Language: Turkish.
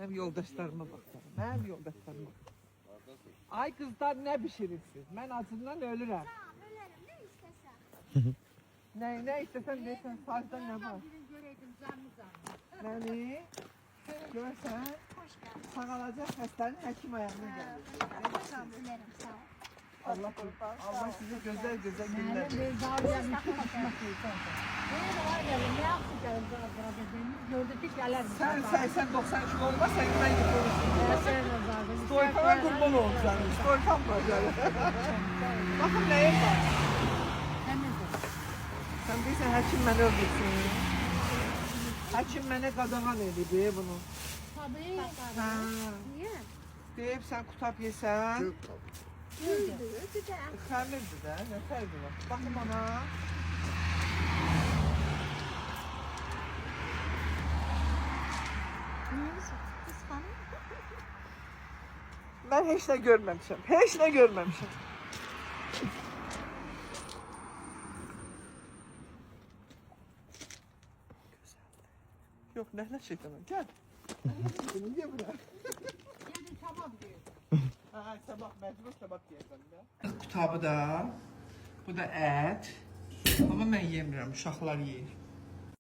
Benim yoldaşlarıma baksana. Benim yoldaşlarıma. Ay kızlar ne pişirirsiniz? Ben acından ölürüm. Tamam ölerim ne istesen. Ne istesen desen sazda ne var? Birini göreydim canlı canlı. Beni görsen Hoş geldin. sağalacak hastanın hekim ayağına gelir. Tamam ölerim sağ ol. Allah size güzel güzel günler. Sen 80-90 kilo olmazsan ben gidiyorsun. Stoykana kurban olacağım. Stoykam var yani. Bakın neyim var. Sen deyirsən həkim məni öldürsün. Həkim mənə qadağan edib bunu. Tabii. Hə. Niye? Deyib sən qutab yesən. Güzel. Xəmirdir də, nə fərqi var? Baxın bana. Kıskanıyor. Mən heç nə görməmişəm. Heç nə görməmişəm. Yok nehle şeytanım gel. Bunu niye bırak? Yani tamam diyor. Ha sabah mecbur sabah yiyeceğim ya. Kutabı da. Bu da et. Ama ben yemiyorum. Uşaqlar yeyir.